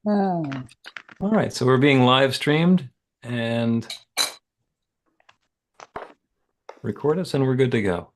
Hmm. All right, so we're being live streamed and record us, and we're good to go.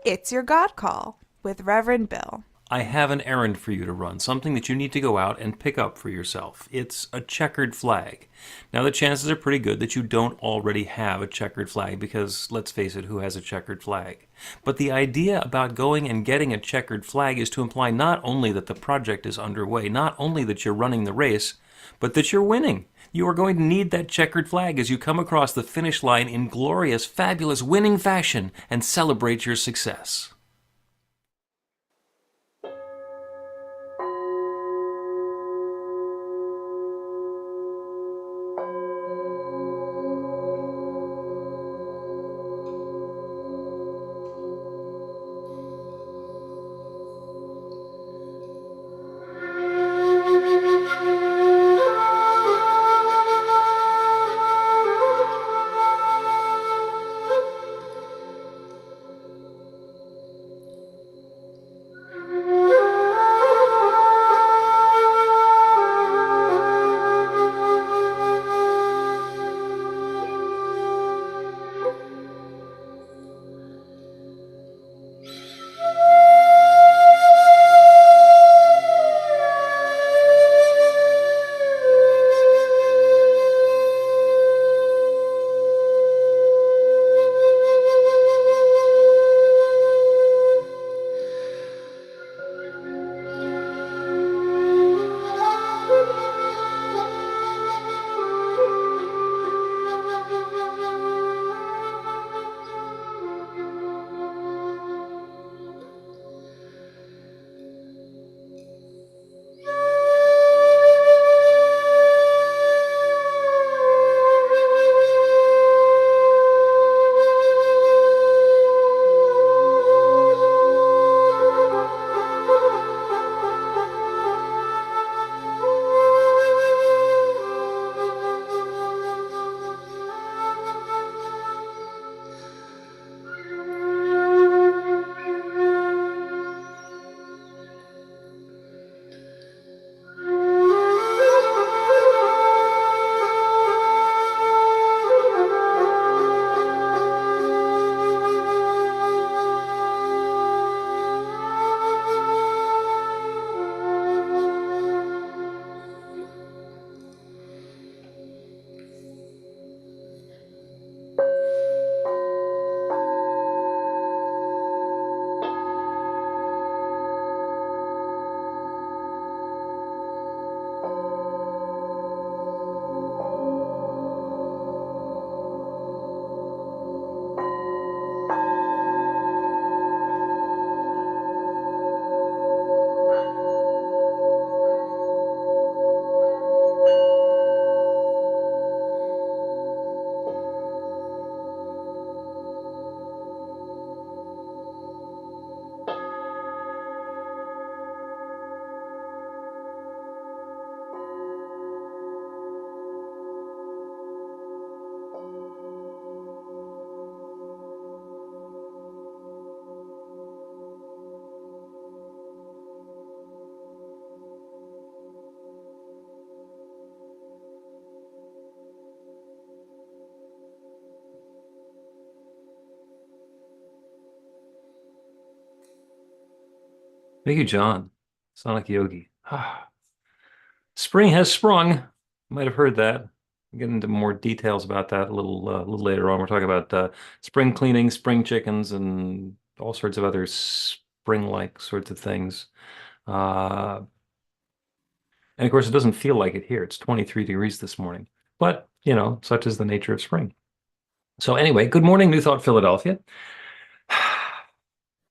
It's Your God Call with Reverend Bill. I have an errand for you to run, something that you need to go out and pick up for yourself. It's a checkered flag. Now, the chances are pretty good that you don't already have a checkered flag because, let's face it, who has a checkered flag? But the idea about going and getting a checkered flag is to imply not only that the project is underway, not only that you're running the race, but that you're winning. You are going to need that checkered flag as you come across the finish line in glorious, fabulous, winning fashion and celebrate your success. Thank you, John. Sonic Yogi. Spring has sprung. You might have heard that. We'll get into more details about that a little later on. We're talking about spring cleaning, spring chickens, and all sorts of other spring-like sorts of things. Uh, and of course, it doesn't feel like it here. It's 23 degrees this morning. But, such is the nature of spring. So anyway, good morning, New Thought, Philadelphia.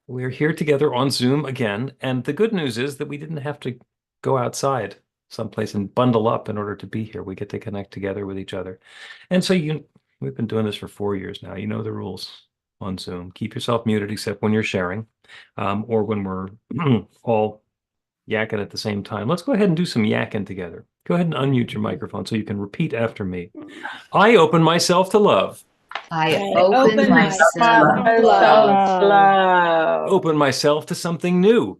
We're here together on Zoom again, and the good news is that we didn't have to go outside someplace and bundle up in order to be here. We get to connect together with each other. And so we've been doing this for 4 years now. You know the rules on Zoom. Keep yourself muted except when you're sharing, or when we're all yakking at the same time. Let's go ahead and do some yakking together. Go ahead and unmute your microphone so you can repeat after me. I open myself to love. I open myself to love. Open myself to something new.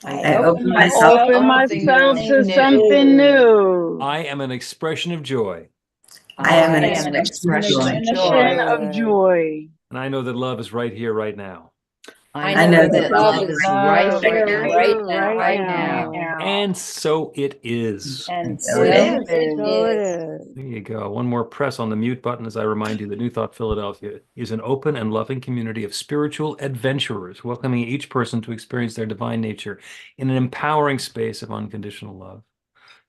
I open myself to something new. I am an expression of joy. I am an expression of joy. And I know that love is right here, right now. I know that love is right here, right now. And so it is. And so it is. There you go. One more press on the mute button as I remind you that New Thought Philadelphia is an open and loving community of spiritual adventurers, welcoming each person to experience their divine nature in an empowering space of unconditional love.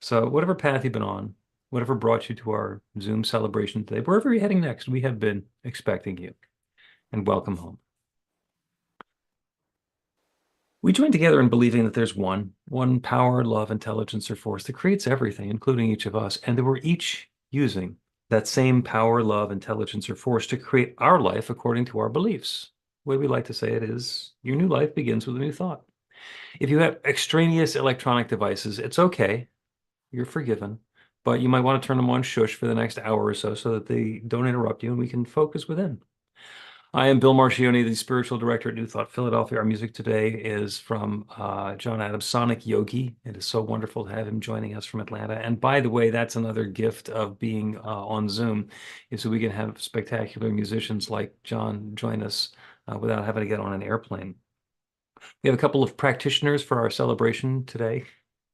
So whatever path you've been on, whatever brought you to our Zoom celebration today, wherever you're heading next, we have been expecting you. And welcome home. We join together in believing that there's one power, love, intelligence, or force that creates everything, including each of us, and that we're each using that same power, love, intelligence, or force to create our life according to our beliefs. The way we like to say it is, your new life begins with a new thought. If you have extraneous electronic devices, it's okay. You're forgiven. But you might want to turn them on shush for the next hour or so that they don't interrupt you and we can focus within. I am Bill Marchiony, the spiritual director at New Thought Philadelphia. Our music today is from John Adams' Sonic Yogi. It is so wonderful to have him joining us from Atlanta. And by the way, that's another gift of being on Zoom, is so we can have spectacular musicians like John join us without having to get on an airplane. We have a couple of practitioners for our celebration today.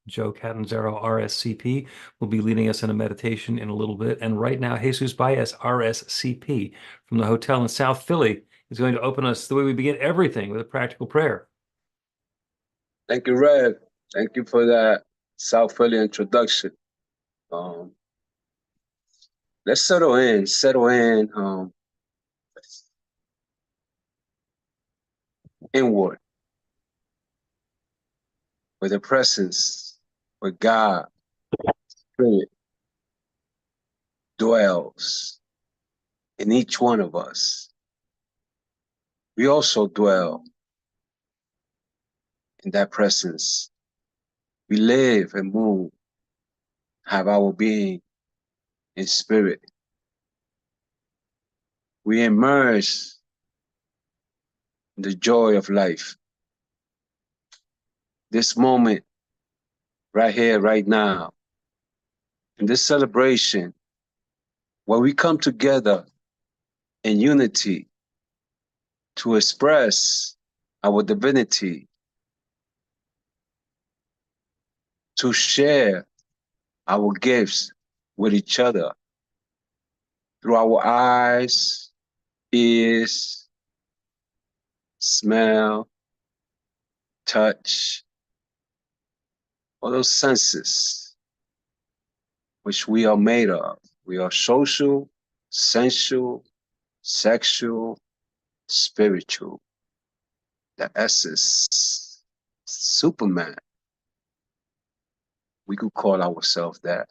Joe Catanzaro, RSCP, will be leading us in a meditation in a little bit. And right now, Jesus Baez, RSCP, from the hotel in South Philly, is going to open us the way we begin everything with a practical prayer. Thank you, Rev. Thank you for that South Philly introduction. Let's settle in, inward with the presence, where God, Spirit, dwells in each one of us. We also dwell in that presence. We live and move, have our being in spirit. We immerse in the joy of life. This moment, right here, right now, in this celebration, where we come together in unity to express our divinity, to share our gifts with each other through our eyes, ears, smell, touch, all those senses which we are made of. We are social, sensual, sexual, spiritual. The essence, Superman. We could call ourselves that.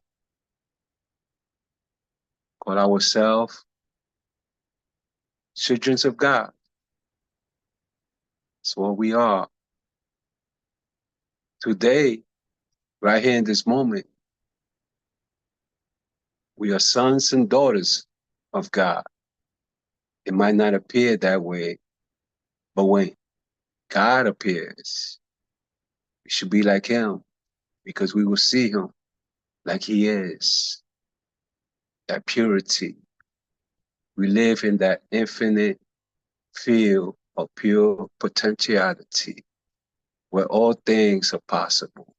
Call ourselves children of God. That's what we are. Today, right here in this moment, we are sons and daughters of God. It might not appear that way, but when God appears, we should be like him, because we will see him like he is. That purity. We live in that infinite field of pure potentiality, where all things are possible,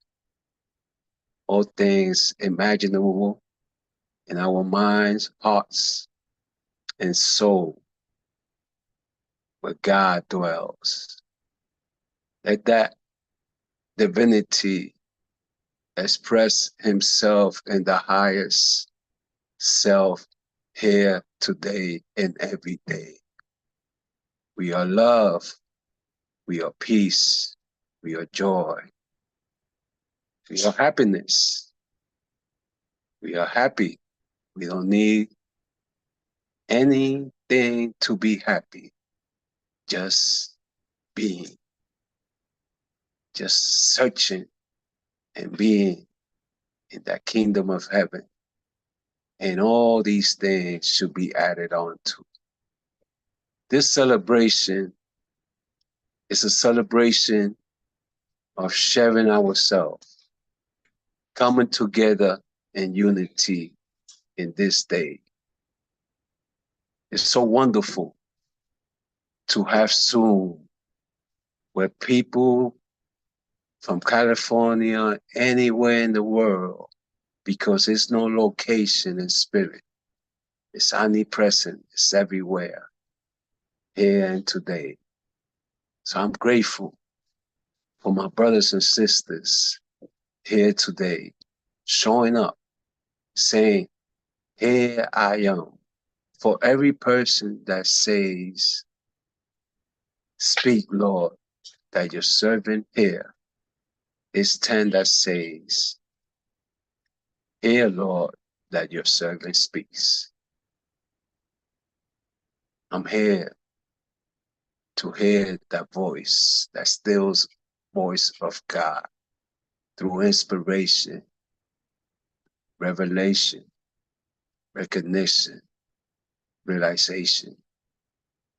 all things imaginable in our minds, hearts, and soul, where God dwells. Let that divinity express himself in the highest self here, today, and every day. We are love, we are peace, we are joy, we are happiness, we are happy. We don't need anything to be happy, just being, just searching and being in that kingdom of heaven. And all these things should be added on to. This celebration is a celebration of sharing ourselves, coming together in unity in this day. It's so wonderful to have Zoom where people from California, anywhere in the world, because there's no location in spirit. It's omnipresent. It's everywhere, here and today. So I'm grateful for my brothers and sisters here today, showing up, saying, here I am. For every person that says, speak, Lord, that your servant here, is 10 that says, hear, Lord, that your servant speaks. I'm here to hear that voice, that still voice of God through inspiration, revelation, recognition, realization,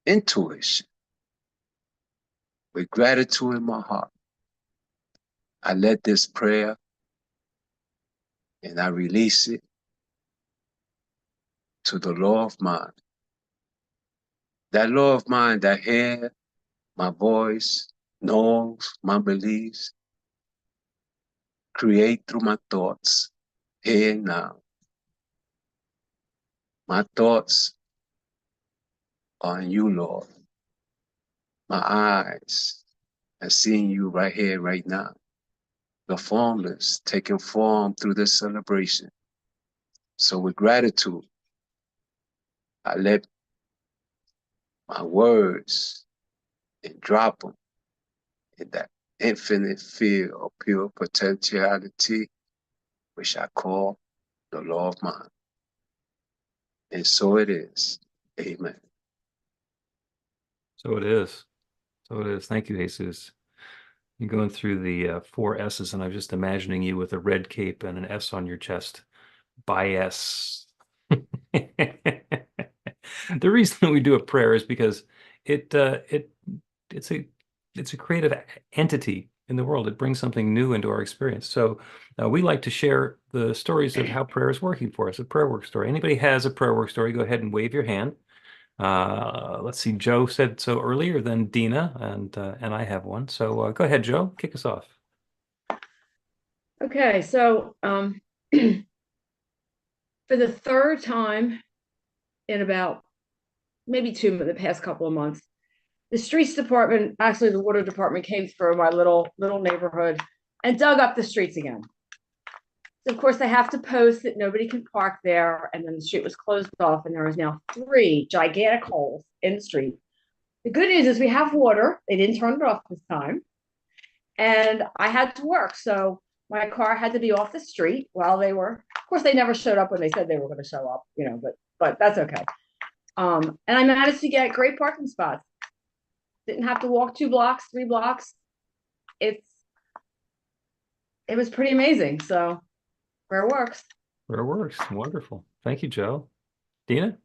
intuition. With gratitude in my heart, I let this prayer and I release it to the law of mind. That law of mind that hears my voice, knows my beliefs, create through my thoughts, here and now. My thoughts are in you, Lord. My eyes are seeing you right here, right now. The formless taking form through this celebration. So with gratitude, I let my words and drop them in that infinite field of pure potentiality, which I call the law of mind. And so it is. Amen. So it is. So it is. Thank you, Jesus. You're going through the four S's, and I'm just imagining you with a red cape and an S on your chest. By S. The reason that we do a prayer is because it it's a creative entity in the world. It brings something new into our experience. So we like to share the stories of how prayer is working for us. A prayer work story. Anybody has a prayer work story? Go ahead and wave your hand. Let's see. Joe said so earlier, then Dina, and I have one. So go ahead, Joe. Kick us off. Okay, so for the third time in about maybe the past couple of months, the streets department, actually the water department, came through my little neighborhood and dug up the streets again. So of course they have to post that nobody can park there, and then the street was closed off, and there is now 3 gigantic holes in the street. The good news is we have water. They didn't turn it off this time, and I had to work, so my car had to be off the street while they were. Of course, they never showed up when they said they were going to show up, but that's okay. And I managed to get great parking spots. Didn't have to walk 2 blocks, 3 blocks. It was pretty amazing. So prayer works. Prayer works. Wonderful. Thank you, Joe. Dina?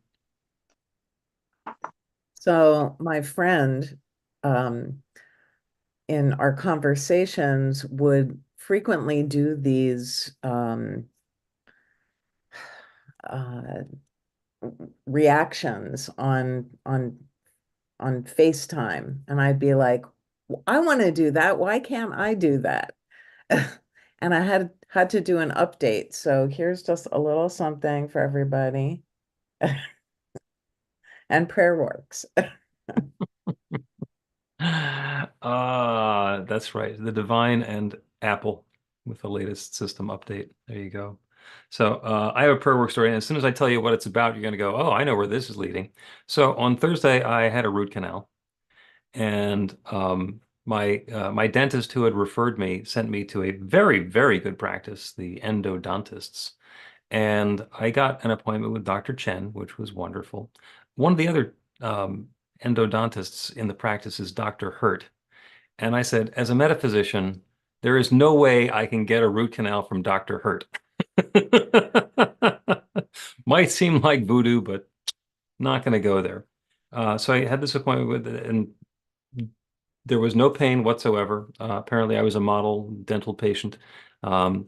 So my friend, in our conversations, would frequently do these reactions on FaceTime, and I'd be like, I want to do that. Why can't I do that? And I had to do an update. So here's just a little something for everybody. And prayer works. That's right. The Divine and Apple with the latest system update. There you go. So I have a prayer work story, and as soon as I tell you what it's about, you're going to go, oh, I know where this is leading. So on Thursday, I had a root canal, and my dentist who had referred me sent me to a very, very good practice, the endodontists. And I got an appointment with Dr. Chen, which was wonderful. One of the other endodontists in the practice is Dr. Hurt. And I said, as a metaphysician, there is no way I can get a root canal from Dr. Hurt. Might seem like voodoo, but not going to go there. So I had this appointment with, and there was no pain whatsoever. Apparently, I was a model dental patient.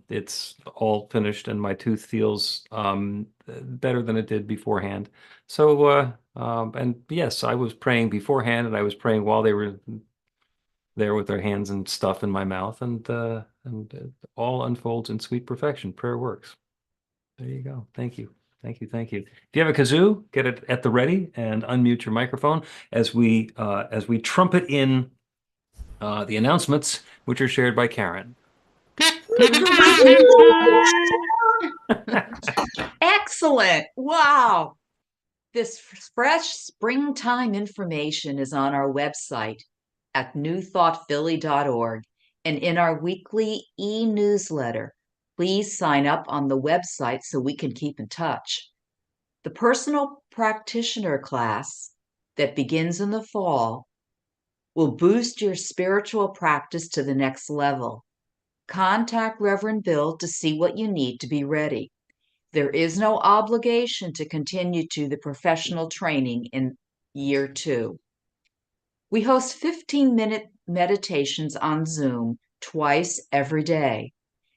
It's all finished, and my tooth feels better than it did beforehand. So, and yes, I was praying beforehand, and I was praying while they were there with their hands and stuff in my mouth, and it all unfolds in sweet perfection. Prayer works. There you go. Thank you. Thank you. Thank you. If you have a kazoo, get it at the ready and unmute your microphone as we trumpet in the announcements, which are shared by Karen. Excellent. Wow. This fresh springtime information is on our website at newthoughtphilly.org and in our weekly e-newsletter. Please sign up on the website so we can keep in touch. The personal practitioner class that begins in the fall will boost your spiritual practice to the next level. Contact Reverend Bill to see what you need to be ready. There is no obligation to continue to the professional training in year 2. We host 15-minute meditations on Zoom twice every day.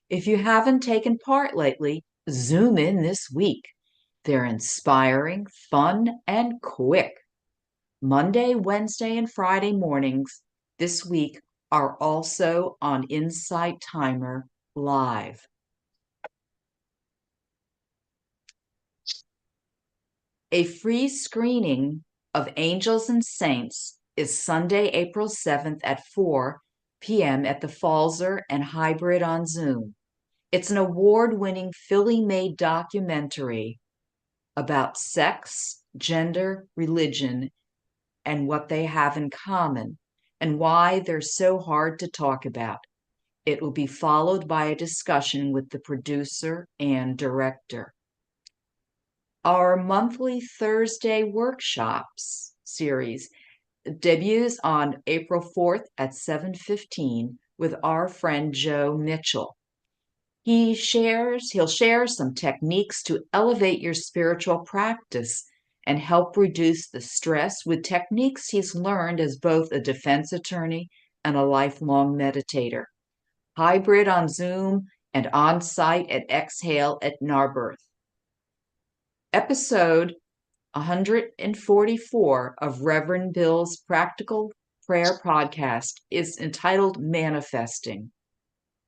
If you haven't taken part lately, Zoom in this week. They're inspiring, fun, and quick. Monday, Wednesday, and Friday mornings this week are also on Insight Timer Live. A free screening of Angels and Saints is Sunday, April 7th at 4 p.m. at the Falzer and Hybrid on Zoom. It's an award-winning Philly-made documentary about sex, gender, religion, and what they have in common, and why they're so hard to talk about. It will be followed by a discussion with the producer and director. Our monthly Thursday workshops series debuts on April 4th at 7:15 with our friend Joe Mitchell. He'll share some techniques to elevate your spiritual practice and help reduce the stress with techniques he's learned as both a defense attorney and a lifelong meditator. Hybrid on Zoom and on site at Exhale at Narberth. Episode 144 of Reverend Bill's Practical Prayer Podcast is entitled Manifesting.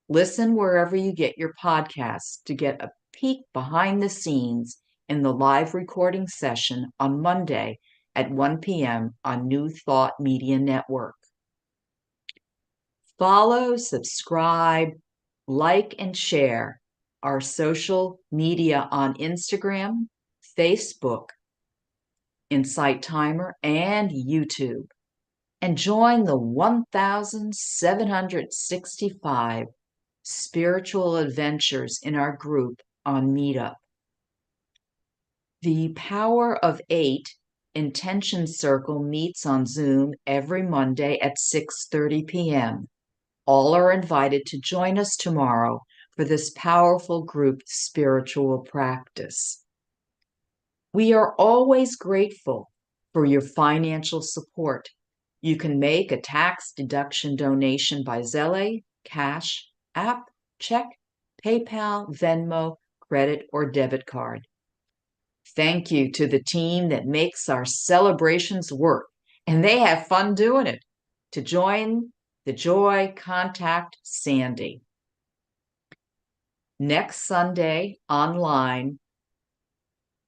Listen wherever you get your podcasts to get a peek behind the scenes in the live recording session on Monday at 1 p.m. on New Thought Media Network. Follow, subscribe, like, and share our social media on Instagram, Facebook, Insight Timer, and YouTube. And join the 1,765 spiritual adventures in our group on Meetup. The Power of 8 Intention Circle meets on Zoom every Monday at 6:30 p.m. All are invited to join us tomorrow for this powerful group spiritual practice. We are always grateful for your financial support. You can make a tax deduction donation by Zelle, Cash, App, check, PayPal, Venmo, credit, or debit card. Thank you to the team that makes our celebrations work, and they have fun doing it. To join the joy, contact Sandy. Next Sunday, online,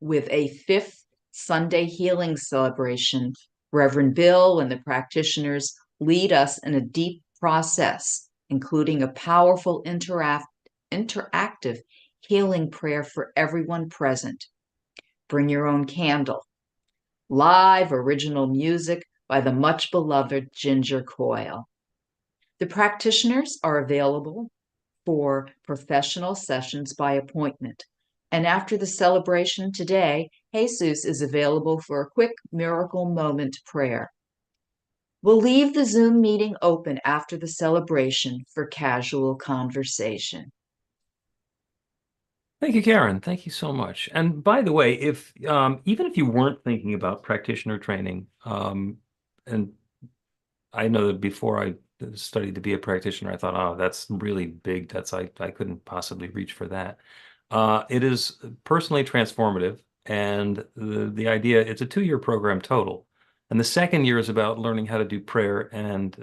with a 5th Sunday healing celebration, Reverend Bill and the practitioners lead us in a deep process, including a powerful interactive healing prayer for everyone present. Bring your own candle. Live original music by the much beloved Ginger Coyle. The practitioners are available for professional sessions by appointment. And after the celebration today, Jesus is available for a quick miracle moment prayer. We'll leave the Zoom meeting open after the celebration for casual conversation. Thank you, Karen. Thank you so much. And by the way, if even if you weren't thinking about practitioner training, and I know that before I studied to be a practitioner, I thought, oh, that's really big. I couldn't possibly reach for that. It is personally transformative, and the idea, it's a 2-year program total. And the second year is about learning how to do prayer and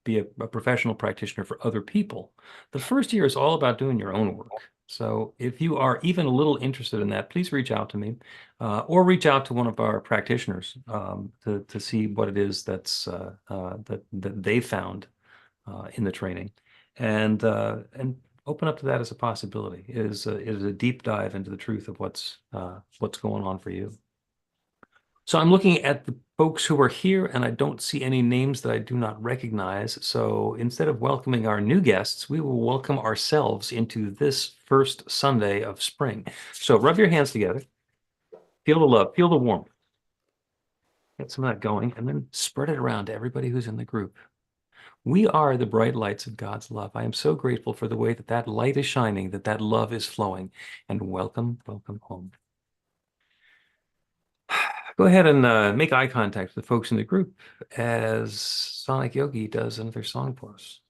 be a professional practitioner for other people. The first year is all about doing your own work. So if you are even a little interested in that, please reach out to me or reach out to one of our practitioners to see what it is that they found in the training, and open up to that as a possibility. It is a deep dive into the truth of what's going on for you. So I'm looking at the folks who are here, and I don't see any names that I do not recognize. So instead of welcoming our new guests, we will welcome ourselves into this first Sunday of spring. So rub your hands together, feel the love, feel the warmth. Get some of that going, and then spread it around to everybody who's in the group. We are the bright lights of God's love. I am so grateful for the way that that light is shining, that that love is flowing, and welcome, welcome home. Go ahead and make eye contact with the folks in the group as Sonic Yogi does another song for us.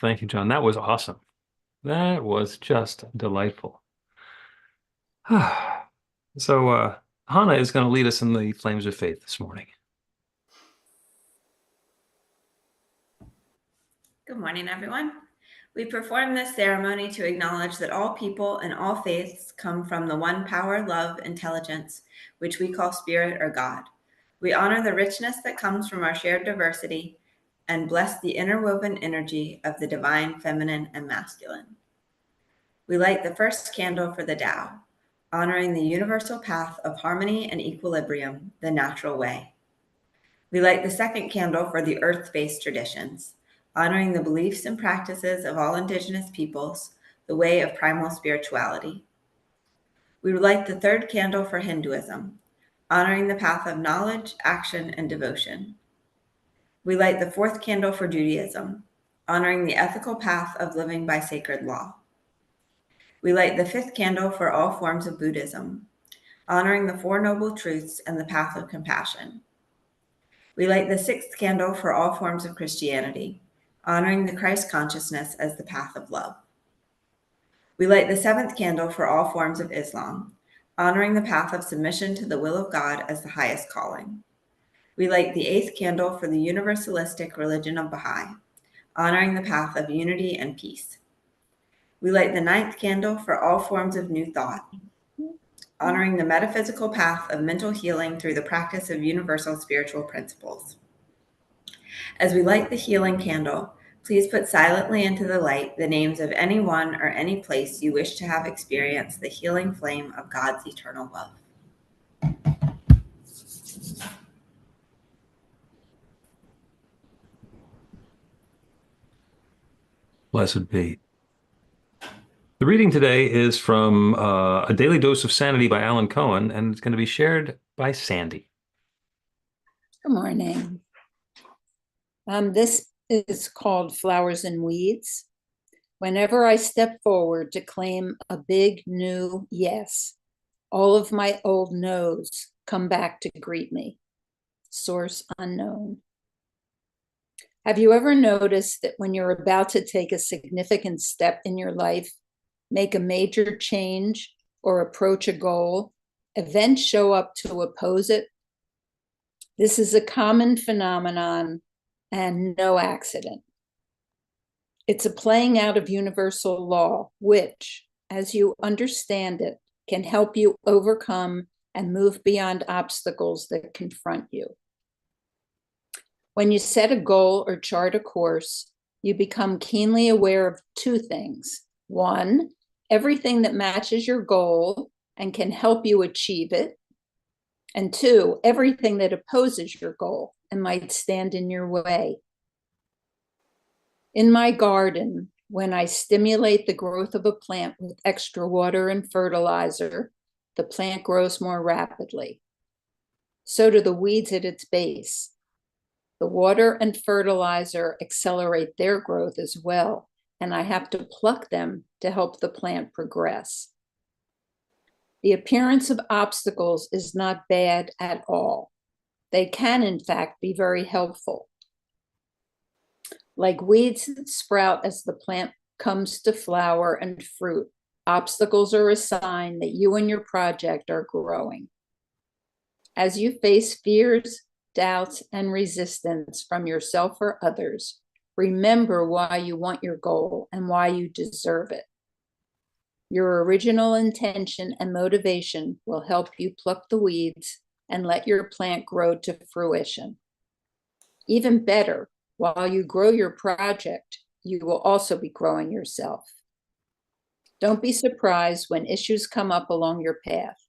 Thank you, John. That was awesome. That was just delightful. So, Hannah is going to lead us in the flames of faith this morning. Good morning, everyone. We perform this ceremony to acknowledge that all people and all faiths come from the one power, love, intelligence, which we call spirit or God. We honor the richness that comes from our shared diversity and bless the interwoven energy of the divine, feminine, and masculine. We light the first candle for the Tao, honoring the universal path of harmony and equilibrium, the natural way. We light the second candle for the earth-based traditions, honoring the beliefs and practices of all indigenous peoples, the way of primal spirituality. We light the third candle for Hinduism, honoring the path of knowledge, action, and devotion. We light the fourth candle for Judaism, honoring the ethical path of living by sacred law. We light the fifth candle for all forms of Buddhism, honoring the Four Noble Truths and the path of compassion. We light the sixth candle for all forms of Christianity, honoring the Christ consciousness as the path of love. We light the seventh candle for all forms of Islam, honoring the path of submission to the will of God as the highest calling. We light the eighth candle for the universalistic religion of Baha'i, honoring the path of unity and peace. We light the ninth candle for all forms of New Thought, honoring the metaphysical path of mental healing through the practice of universal spiritual principles. As we light the healing candle, please put silently into the light the names of anyone or any place you wish to have experienced the healing flame of God's eternal love. Blessed be. The reading today is from A Daily Dose of Sanity by Alan Cohen, and it's going to be shared by Sandy. Good morning. This is called Flowers and Weeds. Whenever I step forward to claim a big new yes, all of my old no's come back to greet me. Source unknown. Have you ever noticed that when you're about to take a significant step in your life, make a major change, or approach a goal, events show up to oppose it? This is a common phenomenon and no accident. It's a playing out of universal law, which, as you understand it, can help you overcome and move beyond obstacles that confront you. When you set a goal or chart a course, you become keenly aware of two things. One, everything that matches your goal and can help you achieve it. And two, everything that opposes your goal and might stand in your way. In my garden, when I stimulate the growth of a plant with extra water and fertilizer, the plant grows more rapidly. So do the weeds at its base. The water and fertilizer accelerate their growth as well, and I have to pluck them to help the plant progress. The appearance of obstacles is not bad at all. They can, in fact, be very helpful. Like weeds that sprout as the plant comes to flower and fruit, obstacles are a sign that you and your project are growing. As you face fears, doubts, and resistance from yourself or others, remember why you want your goal and why you deserve it. Your original intention and motivation will help you pluck the weeds and let your plant grow to fruition. Even better, while you grow your project, you will also be growing yourself. Don't be surprised when issues come up along your path.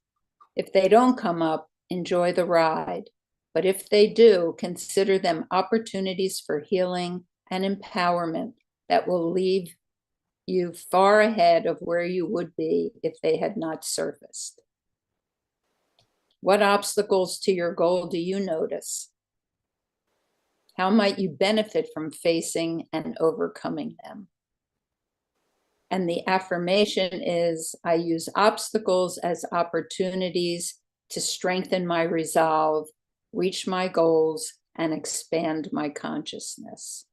If they don't come up, enjoy the ride. But if they do, consider them opportunities for healing and empowerment that will leave you far ahead of where you would be if they had not surfaced. What obstacles to your goal do you notice? How might you benefit from facing and overcoming them? And the affirmation is, I use obstacles as opportunities to strengthen my resolve, reach my goals, and expand my consciousness.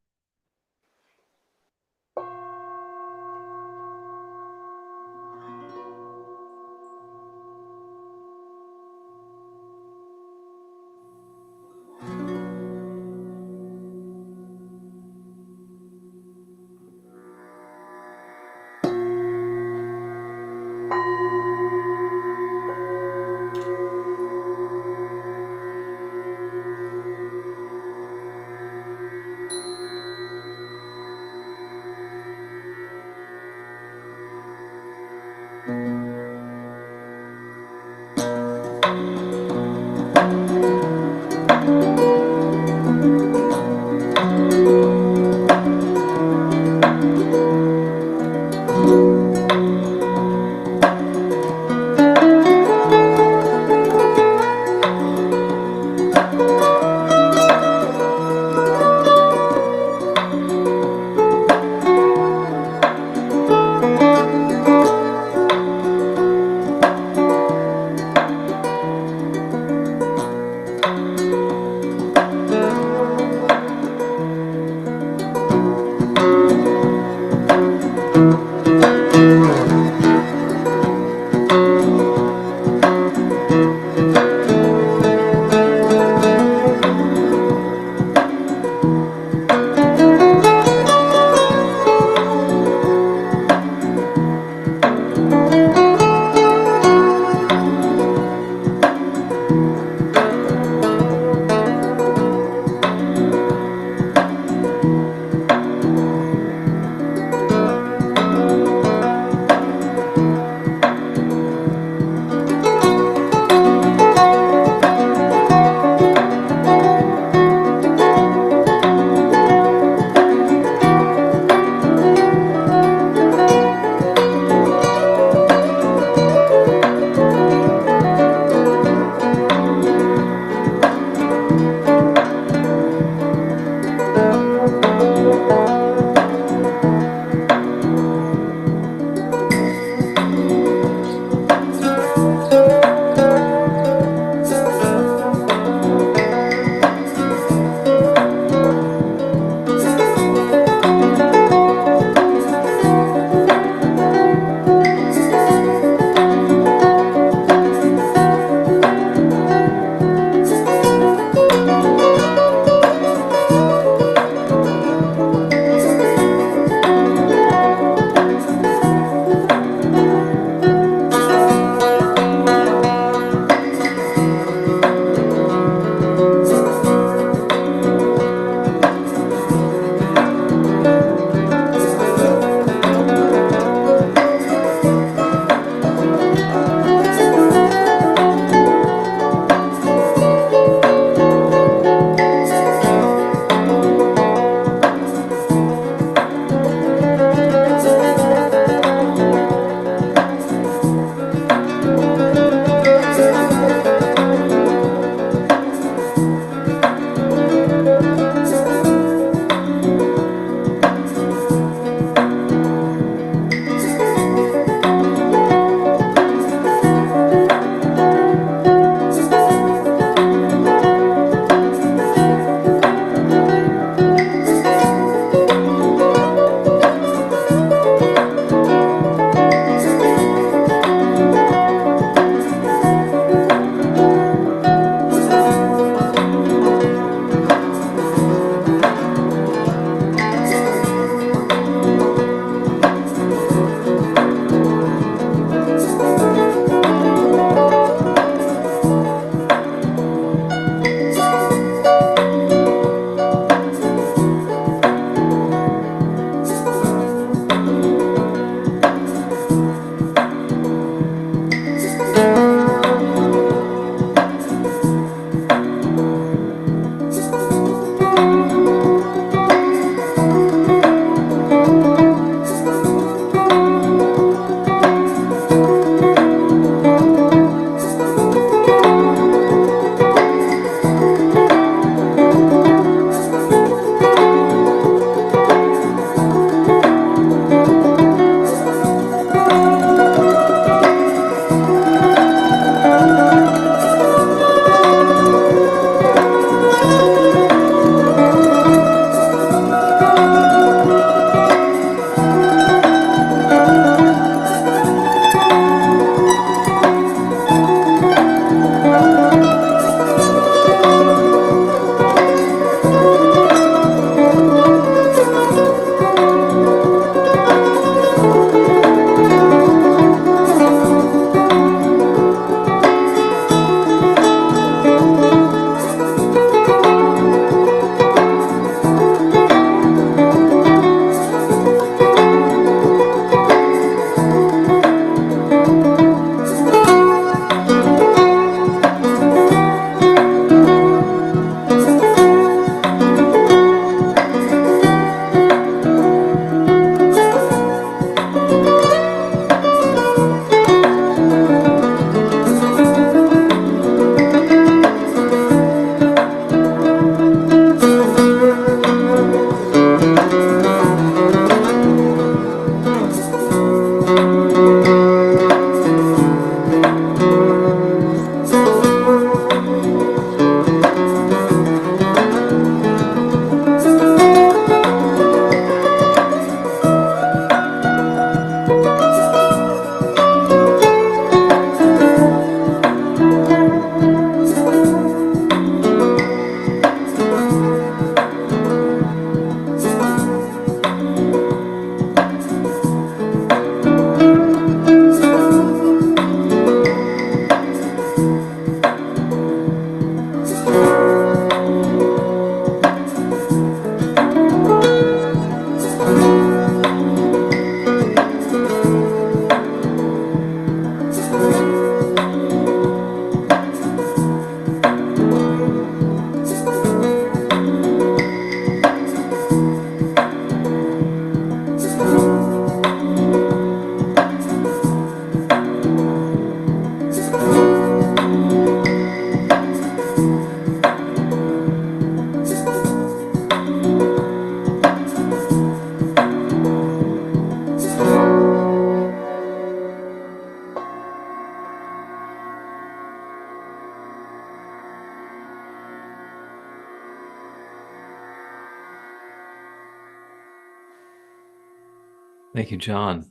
Thank you, John.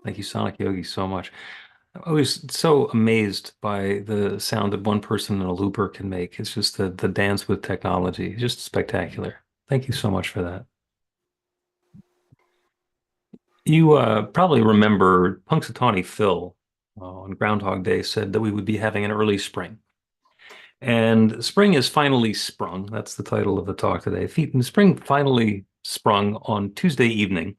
Thank you, Sonic Yogi, so much. I was so amazed by the sound that one person in a looper can make. It's just the dance with technology. Just spectacular. Thank you so much for that. You probably remember Punxsutawney Phil on Groundhog Day said that we would be having an early spring. And spring is finally sprung. That's the title of the talk today. Spring finally sprung on Tuesday evening.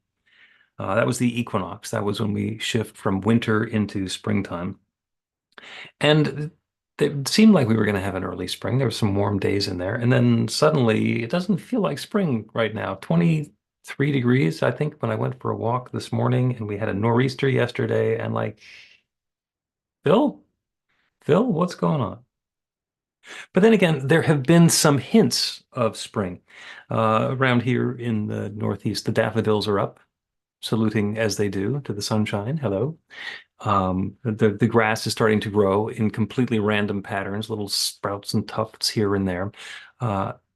That was the equinox. That was when we shift from winter into springtime. And it seemed like we were going to have an early spring. There were some warm days in there. And then suddenly it doesn't feel like spring right now. 23 degrees, I think, when I went for a walk this morning, and we had a nor'easter yesterday. And like, Phil, Phil, what's going on? But then again, there have been some hints of spring. Around here in the Northeast, the daffodils are up, saluting as they do to the sunshine. Hello. The grass is starting to grow in completely random patterns, little sprouts and tufts here and there,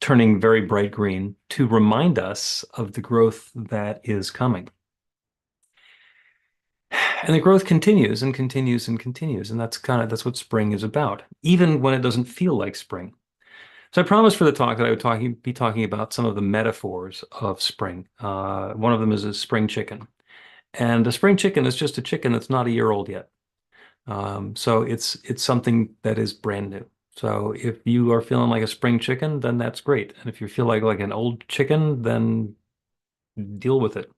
turning very bright green to remind us of the growth that is coming. And the growth continues and continues and continues, and that's what spring is about, even when it doesn't feel like spring. So I promised for the talk that I would be talking about some of the metaphors of spring. One of them is a spring chicken. And a spring chicken is just a chicken that's not a year old yet. So it's something that is brand new. So if you are feeling like a spring chicken, then that's great. And if you feel like an old chicken, then deal with it.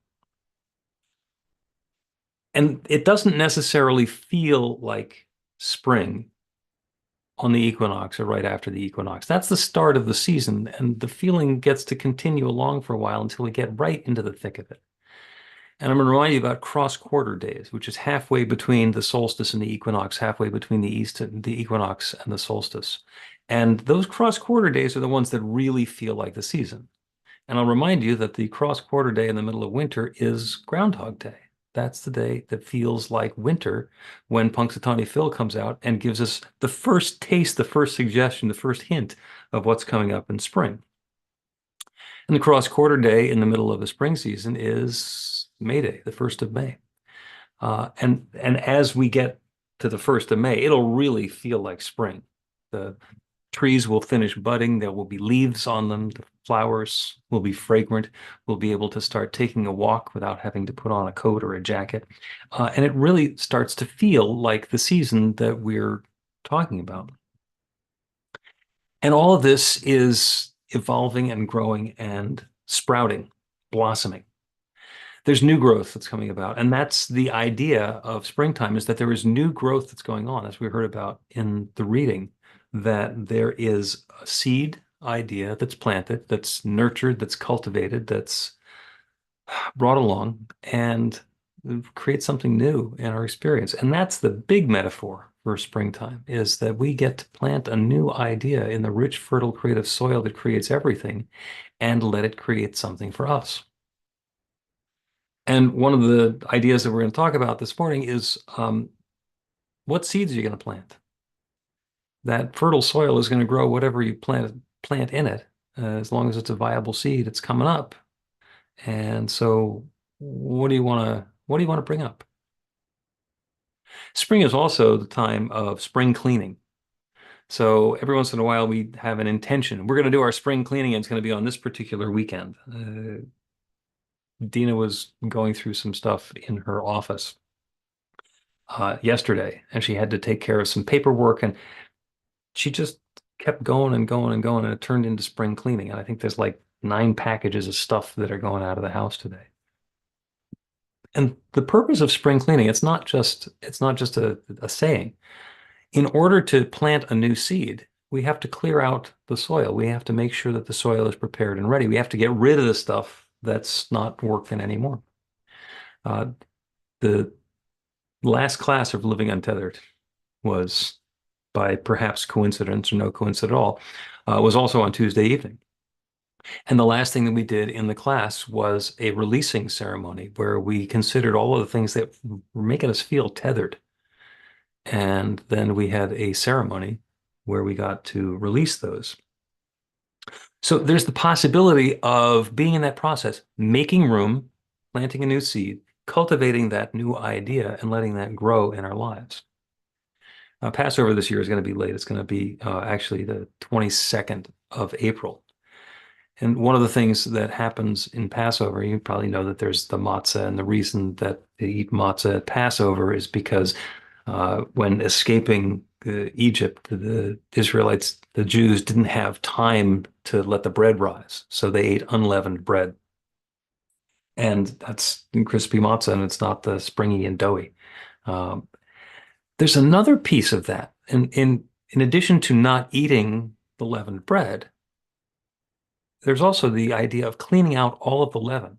And it doesn't necessarily feel like spring on the equinox or right after the equinox. That's the start of the season, and the feeling gets to continue along for a while until we get right into the thick of it. And I'm going to remind you about cross-quarter days, which is halfway between the solstice and the equinox, halfway between the equinox and the solstice. And those cross-quarter days are the ones that really feel like the season. And I'll remind you that the cross-quarter day in the middle of winter is Groundhog Day. That's the day that feels like winter when Punxsutawney Phil comes out and gives us the first taste, the first suggestion, the first hint of what's coming up in spring. And the cross-quarter day in the middle of the spring season is May Day, the 1st of May. And as we get to the 1st of May, it'll really feel like spring. The trees will finish budding. There will be leaves on them. The flowers will be fragrant. We'll be able to start taking a walk without having to put on a coat or a jacket. And it really starts to feel like the season that we're talking about. And all of this is evolving and growing and sprouting, blossoming. There's new growth that's coming about. And that's the idea of springtime, is that there is new growth that's going on, as we heard about in the reading, that there is a seed idea that's planted, that's nurtured, that's cultivated, that's brought along and create something new in our experience. And that's the big metaphor for springtime, is that we get to plant a new idea in the rich, fertile, creative soil that creates everything and let it create something for us. And one of the ideas that we're going to talk about this morning is what seeds are you going to plant? That fertile soil is going to grow whatever you plant in it. As long as it's a viable seed, it's coming up. And so what do you want to bring up? Spring is also the time of spring cleaning. So every once in a while we have an intention. We're going to do our spring cleaning, and it's going to be on this particular weekend. Dina was going through some stuff in her office yesterday, and she had to take care of some paperwork, and she just kept going and going and going, and it turned into spring cleaning. And I think there's like 9 packages of stuff that are going out of the house today. And the purpose of spring cleaning, it's not just a saying. In order to plant a new seed, we have to clear out the soil. We have to make sure that the soil is prepared and ready. We have to get rid of the stuff that's not working anymore. The last class of Living Untethered was, by perhaps coincidence or no coincidence at all, was also on Tuesday evening. And the last thing that we did in the class was a releasing ceremony where we considered all of the things that were making us feel tethered. And then we had a ceremony where we got to release those. So there's the possibility of being in that process, making room, planting a new seed, cultivating that new idea and letting that grow in our lives. Passover this year is going to be late. It's going to be actually the 22nd of April. And one of the things that happens in Passover, you probably know that there's the matzah, and the reason that they eat matzah at Passover is because when escaping Egypt, the Israelites, the Jews, didn't have time to let the bread rise, so they ate unleavened bread. And that's crispy matzah, and it's not the springy and doughy. Um, there's another piece of that. In addition to not eating the leavened bread, there's also the idea of cleaning out all of the leaven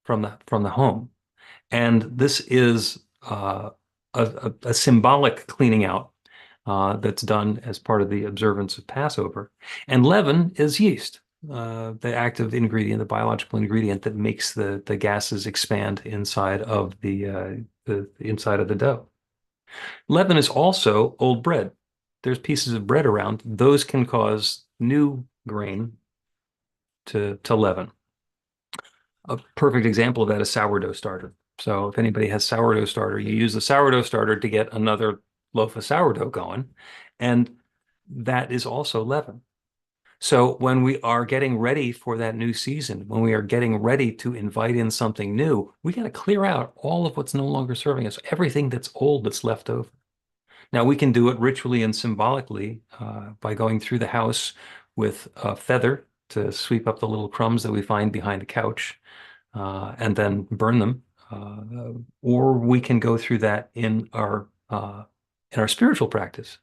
from the home. And this is a symbolic cleaning out that's done as part of the observance of Passover. And leaven is yeast, the active ingredient, the biological ingredient that makes the gases expand inside of the inside of the dough. Leaven is also old bread. There's pieces of bread around. Those can cause new grain to leaven. A perfect example of that is sourdough starter. So if anybody has sourdough starter, you use the sourdough starter to get another loaf of sourdough going, and that is also leaven. So when we are getting ready for that new season, when we are getting ready to invite in something new, we got to clear out all of what's no longer serving us, everything that's old that's left over. Now, we can do it ritually and symbolically by going through the house with a feather to sweep up the little crumbs that we find behind a couch and then burn them. Or we can go through that in our spiritual practice.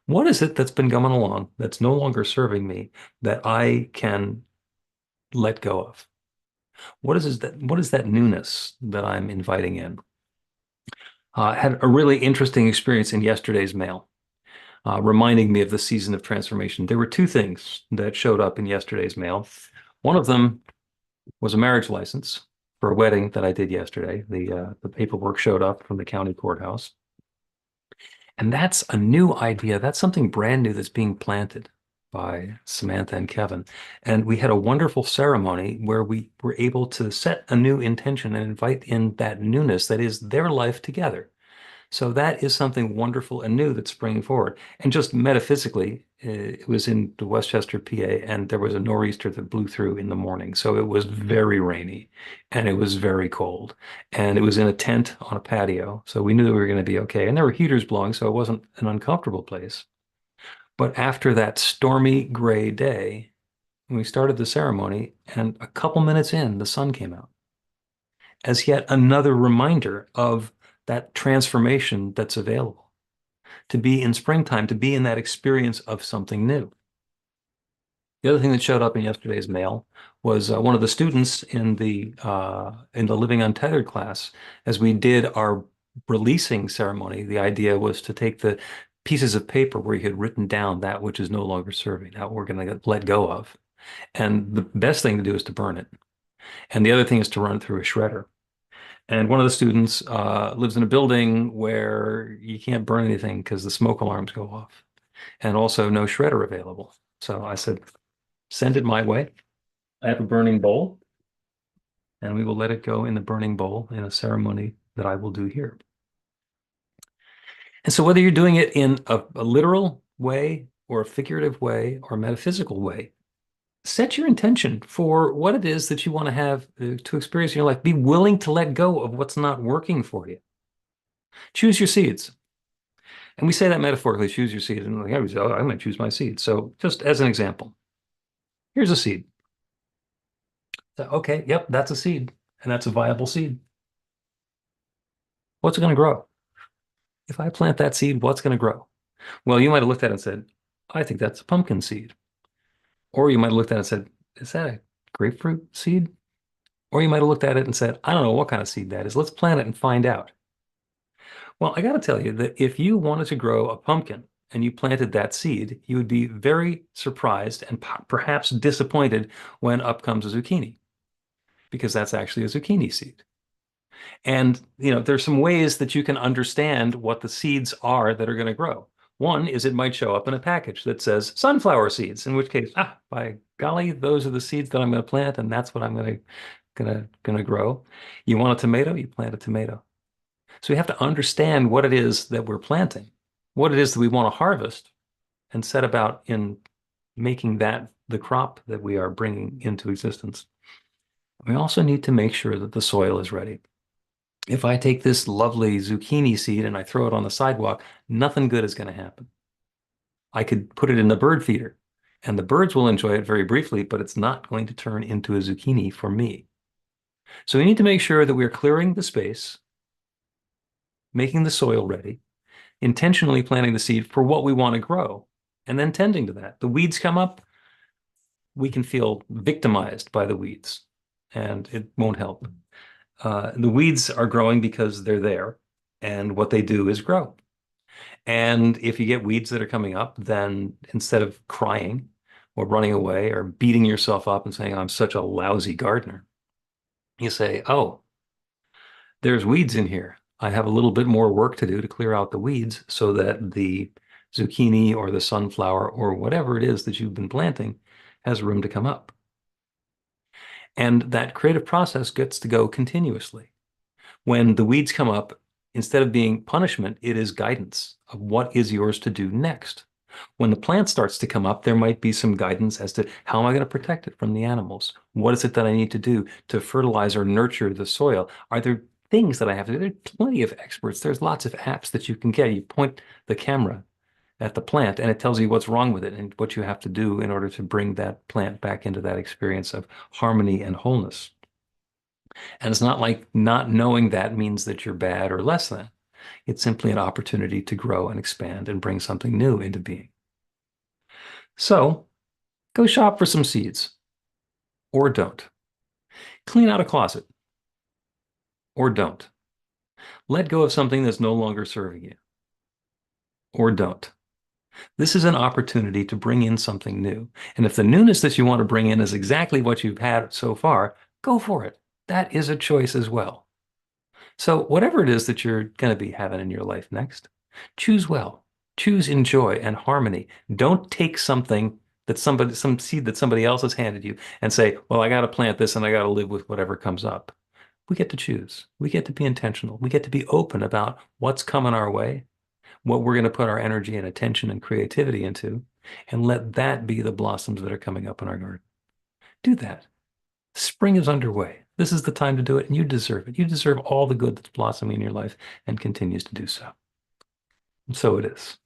What is it that's been going along that's no longer serving me that I can let go of? What is that newness that I'm inviting in? I had a really interesting experience in yesterday's mail, reminding me of the season of transformation. There were two things that showed up in yesterday's mail. One of them was a marriage license for a wedding that I did yesterday. The paperwork showed up from the county courthouse. And that's a new idea. That's something brand new that's being planted by Samantha and Kevin. And we had a wonderful ceremony where we were able to set a new intention and invite in that newness that is their life together. So that is something wonderful and new that's springing forward. And just metaphysically, it was in the Westchester, PA, and there was a nor'easter that blew through in the morning. So it was very rainy and it was very cold. And it was in a tent on a patio. So we knew that we were going to be okay. And there were heaters blowing, so it wasn't an uncomfortable place. But after that stormy gray day, we started the ceremony, and a couple minutes in, the sun came out as yet another reminder of that transformation that's available, to be in springtime, to be in that experience of something new. The other thing that showed up in yesterday's mail was one of the students in the Living Untethered class. As we did our releasing ceremony, the idea was to take the pieces of paper where he had written down that which is no longer serving, that we're going to let go of. And the best thing to do is to burn it. And the other thing is to run it through a shredder. And one of the students lives in a building where you can't burn anything because the smoke alarms go off, and also no shredder available. So I said, send it my way. I have a burning bowl, and we will let it go in the burning bowl in a ceremony that I will do here. And so whether you're doing it in a literal way or a figurative way or a metaphysical way, set your intention for what it is that you want to have to experience in your life. Be willing to let go of what's not working for you. Choose your seeds. And we say that metaphorically, choose your seed. And I'm going to choose my seed. So just as an example, here's a seed. So, okay, yep, that's a seed. And that's a viable seed. What's it going to grow? If I plant that seed, what's going to grow? Well, you might have looked at it and said, I think that's a pumpkin seed. Or you might have looked at it and said, is that a grapefruit seed? Or you might have looked at it and said, I don't know what kind of seed that is. Let's plant it and find out. Well, I got to tell you that if you wanted to grow a pumpkin and you planted that seed, you would be very surprised and perhaps disappointed when up comes a zucchini, because that's actually a zucchini seed. And, there's some ways that you can understand what the seeds are that are going to grow. One is it might show up in a package that says sunflower seeds, in which case, by golly, those are the seeds that I'm going to plant, and that's what I'm going to gonna grow. You want a tomato, you plant a tomato. So we have to understand what it is that we're planting, what it is that we want to harvest, and set about in making that the crop that we are bringing into existence. We also need to make sure that the soil is ready. If I take this lovely zucchini seed and I throw it on the sidewalk, nothing good is going to happen. I could put it in the bird feeder, and the birds will enjoy it very briefly, but it's not going to turn into a zucchini for me. So we need to make sure that we're clearing the space, making the soil ready, intentionally planting the seed for what we want to grow, and then tending to that. The weeds come up, we can feel victimized by the weeds, and it won't help. The weeds are growing because they're there, and what they do is grow. And if you get weeds that are coming up, then instead of crying or running away or beating yourself up and saying, I'm such a lousy gardener, you say, oh, there's weeds in here. I have a little bit more work to do to clear out the weeds so that the zucchini or the sunflower or whatever it is that you've been planting has room to come up. And that creative process gets to go continuously. When the weeds come up, instead of being punishment, it is guidance of what is yours to do next. When the plant starts to come up, there might be some guidance as to how am I going to protect it from the animals? What is it that I need to do to fertilize or nurture the soil? Are there things that I have to do? There are plenty of experts. There's lots of apps that you can get. You point the camera at the plant and it tells you what's wrong with it and what you have to do in order to bring that plant back into that experience of harmony and wholeness. And it's not like not knowing that means that you're bad or less than. It's simply an opportunity to grow and expand and bring something new into being. So go shop for some seeds or don't. Clean out a closet or don't. Let go of something that's no longer serving you or don't. This is an opportunity to bring in something new. And if the newness that you want to bring in is exactly what you've had so far, go for it. That is a choice as well. So whatever it is that you're going to be having in your life next, choose well, choose in joy and harmony. Don't take something that some seed that somebody else has handed you and say, well, I got to plant this and I got to live with whatever comes up. We get to choose. We get to be intentional. We get to be open about what's coming our way, what we're going to put our energy and attention and creativity into, and let that be the blossoms that are coming up in our garden. Do that. Spring is underway. This is the time to do it, and you deserve it. You deserve all the good that's blossoming in your life and continues to do so. And so it is.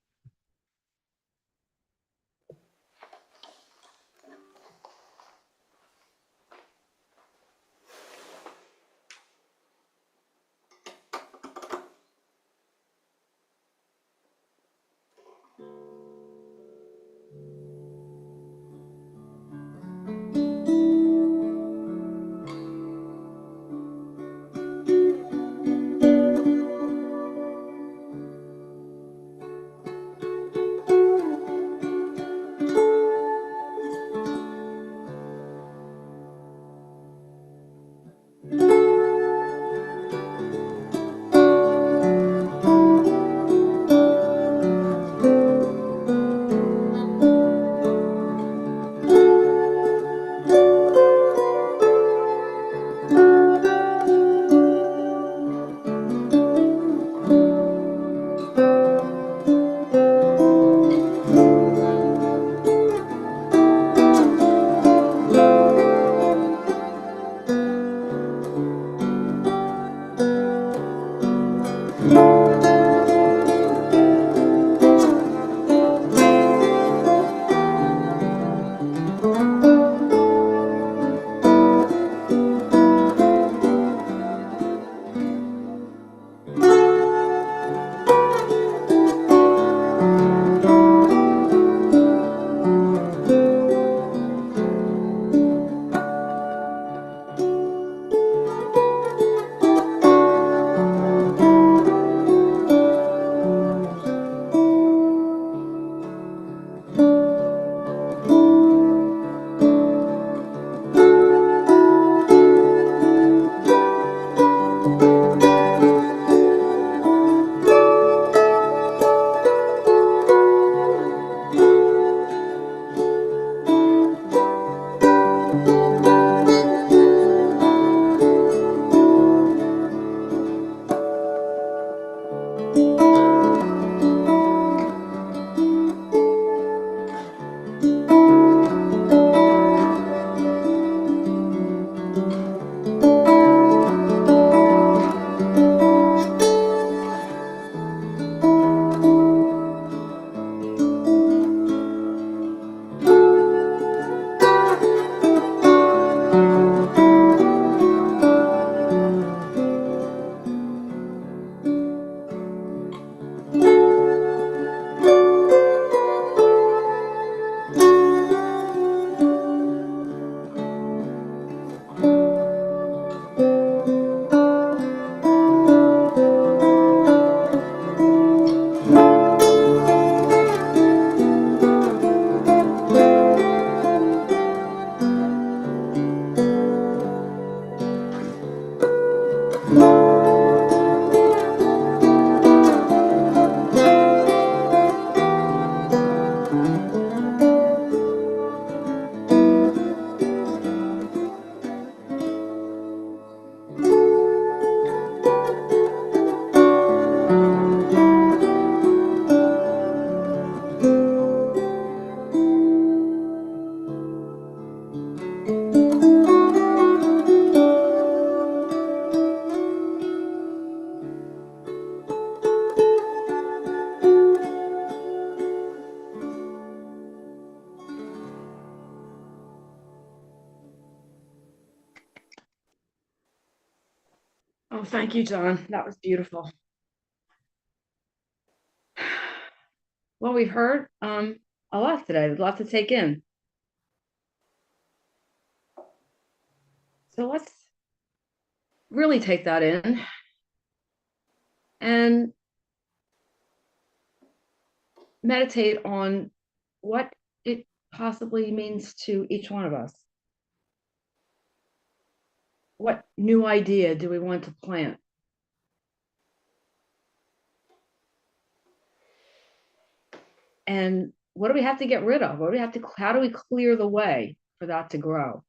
thank you, John. That was beautiful. Well, we've heard a lot today, a lot to take in. So let's really take that in and meditate on what it possibly means to each one of us. What new idea do we want to plant? And what do we have to get rid of? What do we have to, how do we clear the way for that to grow?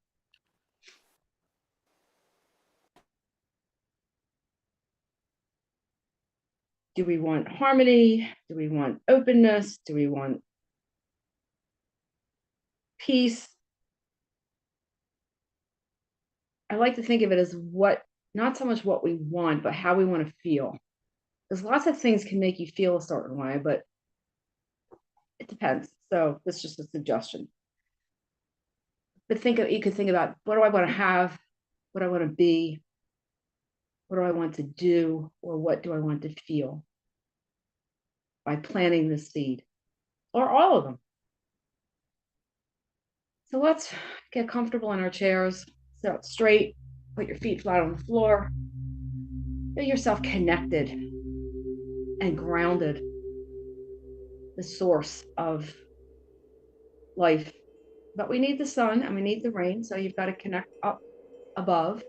Do we want harmony? Do we want openness? Do we want peace? I like to think of it as what, not so much what we want, but how we want to feel. Because lots of things can make you feel a certain way, but it depends. So that's just a suggestion. But you could think about, what do I want to have? What do I want to be? What do I want to do? Or what do I want to feel by planting the seed? Or all of them. So let's get comfortable in our chairs, sit up straight, put your feet flat on the floor. Feel yourself connected and grounded, the source of life. But we need the sun and we need the rain, so you've got to connect up above.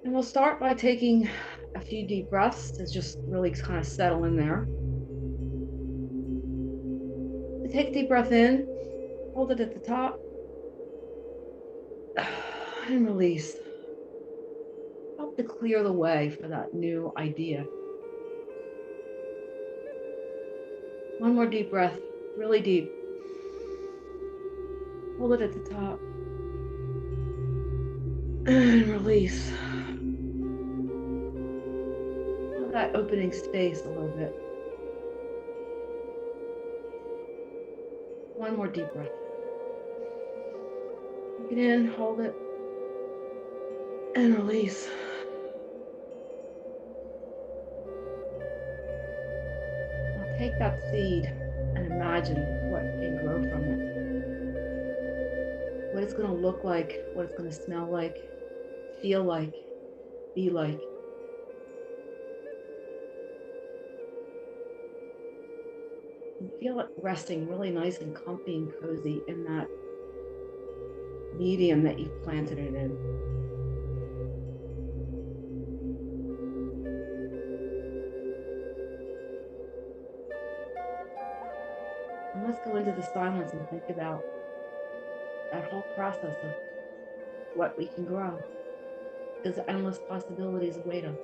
And we'll start by taking a few deep breaths to just really kind of settle in there. So take a deep breath in, hold it at the top, and release. Help to clear the way for that new idea. One more deep breath, really deep. Hold it at the top. And release. Feel that opening space a little bit. One more deep breath. Take it in, hold it, and release. Now take that seed and imagine what can grow from it. What it's going to look like, what it's going to smell like, feel like, be like. And feel it resting really nice and comfy and cozy in that medium that you've planted it in. And let's go into the silence and think about that whole process of what we can grow. Because endless possibilities await us.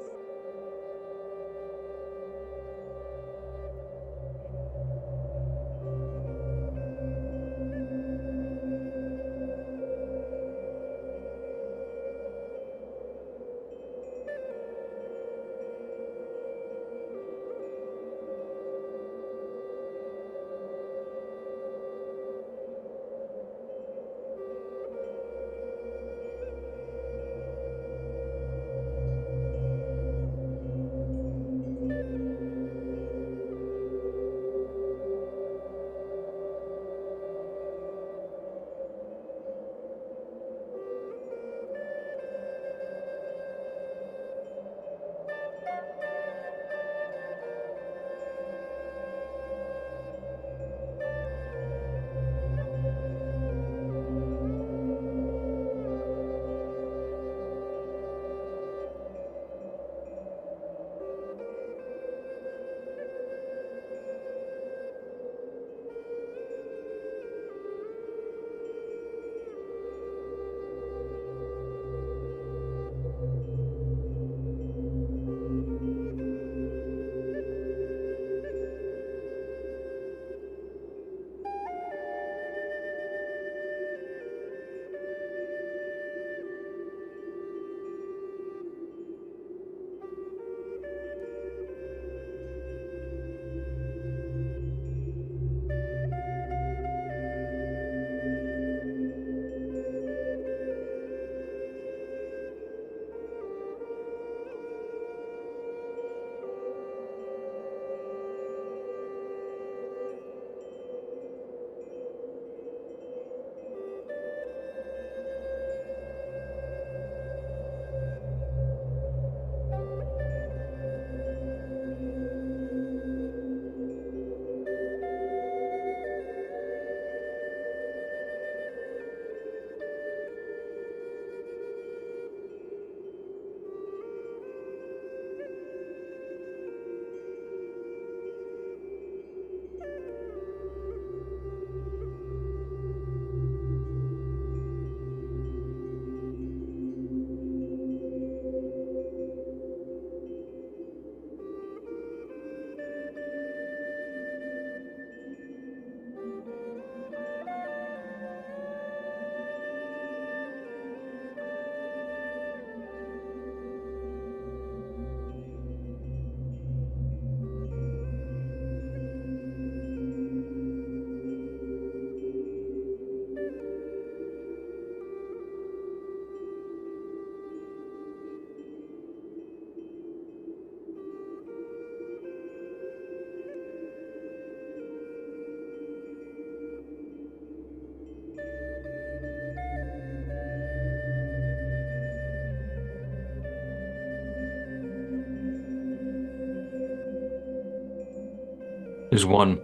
There's one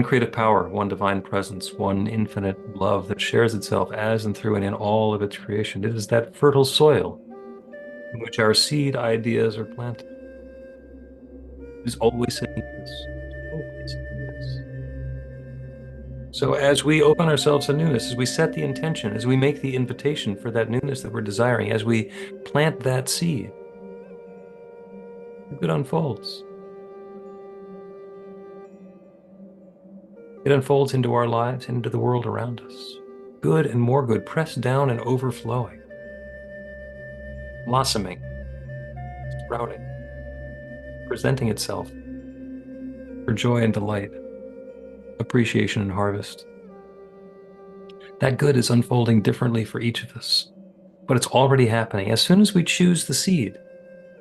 creative power, one divine presence, one infinite love that shares itself as and through and in all of its creation. It is that fertile soil in which our seed ideas are planted. It is always saying yes. Always saying yes. So as we open ourselves to newness, as we set the intention, as we make the invitation for that newness that we're desiring, as we plant that seed, the good unfolds. It unfolds into our lives, into the world around us. Good and more good, pressed down and overflowing. Blossoming, sprouting, presenting itself for joy and delight, appreciation and harvest. That good is unfolding differently for each of us, but it's already happening. As soon as we choose the seed,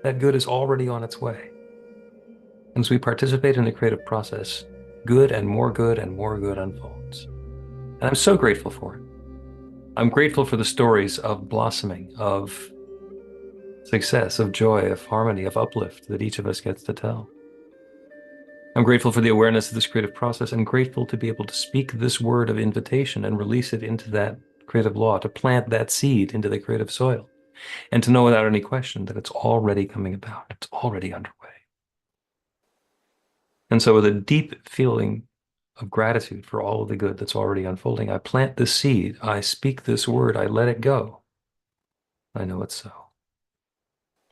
that good is already on its way. And as we participate in the creative process, good and more good unfolds. And I'm so grateful for it. I'm grateful for the stories of blossoming, of success, of joy, of harmony, of uplift that each of us gets to tell. I'm grateful for the awareness of this creative process and grateful to be able to speak this word of invitation and release it into that creative law, to plant that seed into the creative soil, and to know without any question that it's already coming about. It's already underway. And so with a deep feeling of gratitude for all of the good that's already unfolding, I plant this seed, I speak this word, I let it go. I know it's so.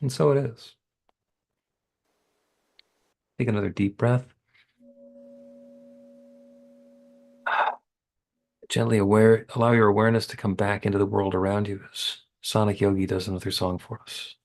And so it is. Take another deep breath. Gently allow your awareness to come back into the world around you as Sonic Yogi does another song for us.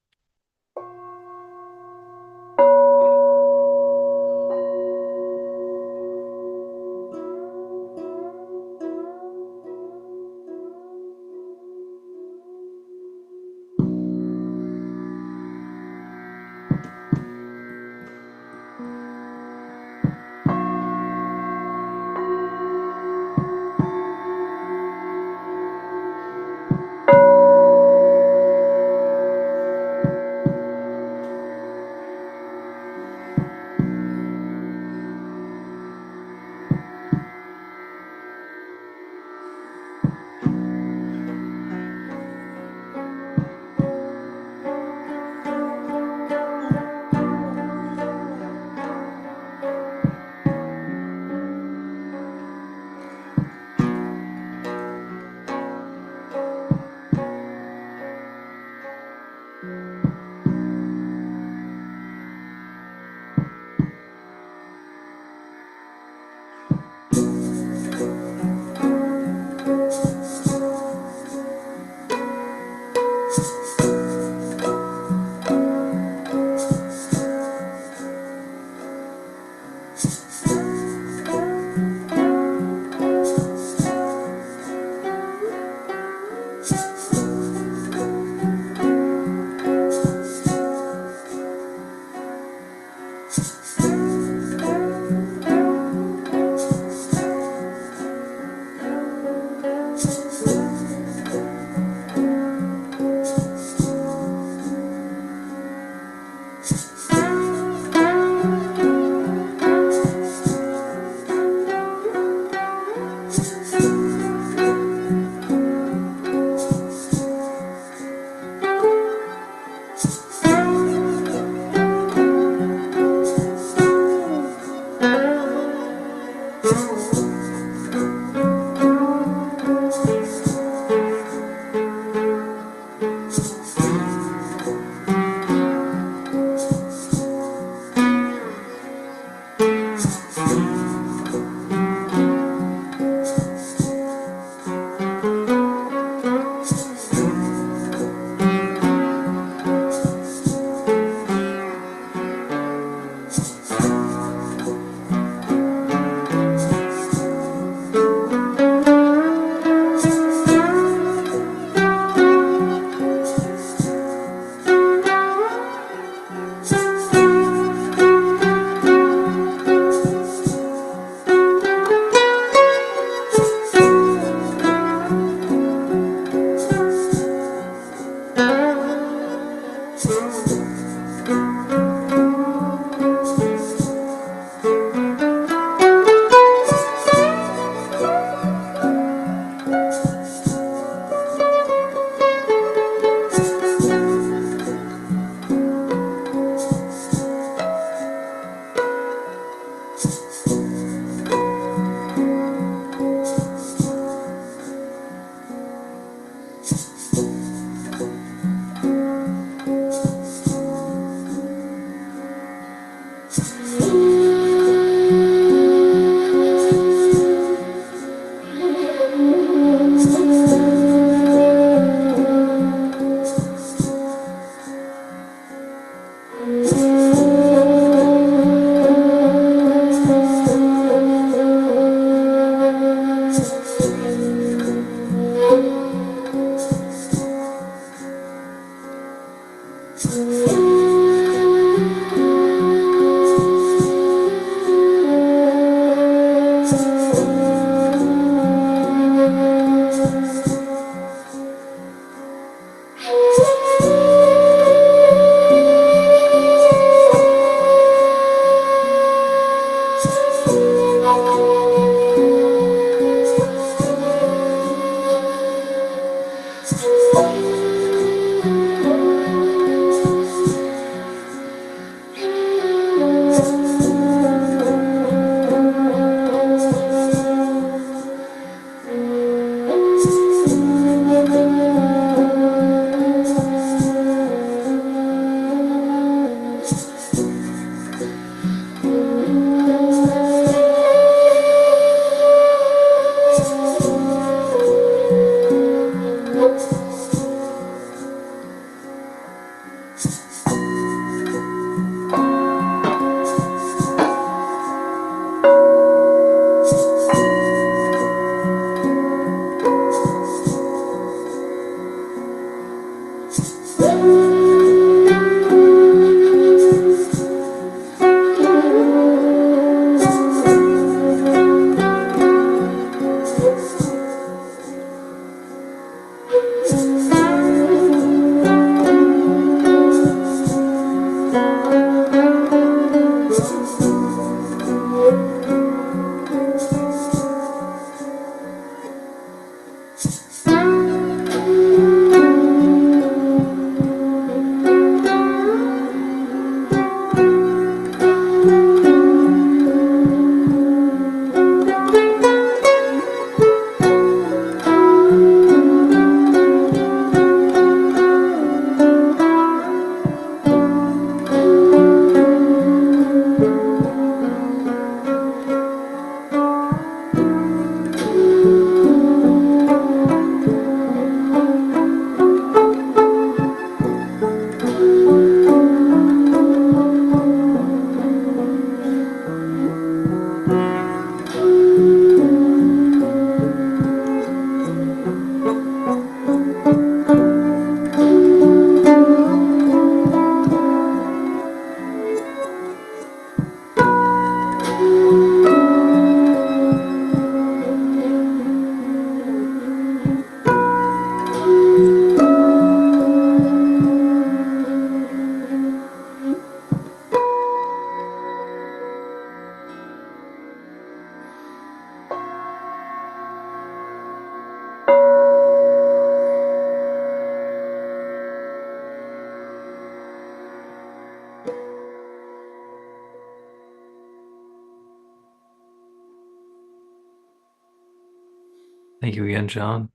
Thank you again, John.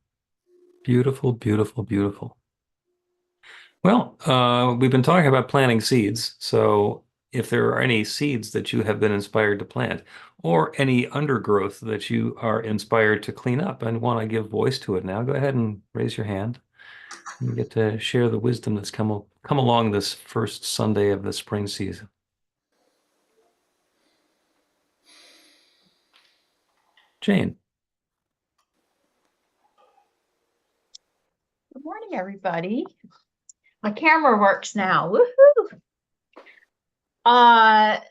Beautiful, beautiful, beautiful. Well, we've been talking about planting seeds. So if there are any seeds that you have been inspired to plant, or any undergrowth that you are inspired to clean up and want to give voice to it now, go ahead and raise your hand. You get to share the wisdom that's come along this first Sunday of the spring season. Jane. Good morning, everybody. My camera works now. Woohoo!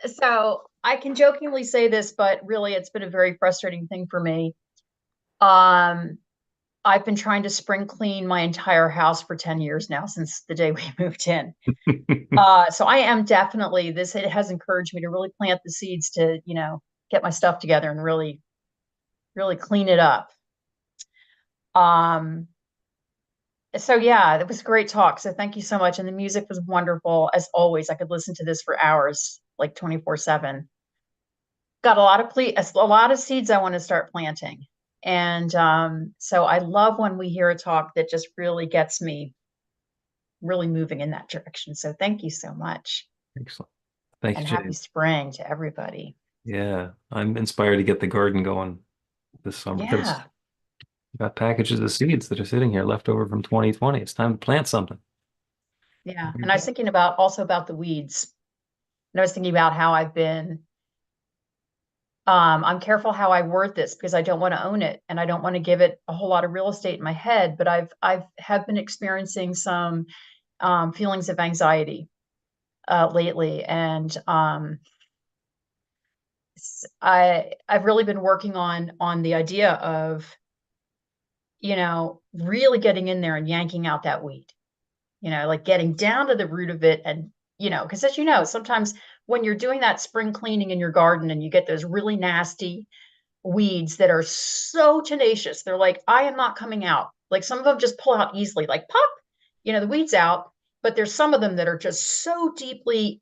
So I can jokingly say this, but really it's been a very frustrating thing for me. I've been trying to spring clean my entire house for 10 years now, since the day we moved in. So I am definitely, it has encouraged me to really plant the seeds to, get my stuff together and really, really clean it up. So yeah, it was a great talk. So thank you so much. And the music was wonderful as always. I could listen to this for hours, like 24/7. Got a lot of seeds I want to start planting. And so I love when we hear a talk that just really gets me really moving in that direction. So thank you so much. Excellent. Thank you, and happy Jane. spring to everybody. Yeah, I'm inspired to get the garden going this summer. Yeah. Got packages of seeds that are sitting here left over from 2020. It's time to plant something. Yeah. And I was thinking about the weeds. And I was thinking about how I've been, I'm careful how I word this because I don't want to own it and I don't want to give it a whole lot of real estate in my head, but I've have been experiencing some feelings of anxiety lately. And I've really been working on the idea of, really getting in there and yanking out that weed, like getting down to the root of it. And, because as you know, sometimes when you're doing that spring cleaning in your garden and you get those really nasty weeds that are so tenacious, they're like, I am not coming out. Like some of them just pull out easily, like pop, the weeds out. But there's some of them that are just so deeply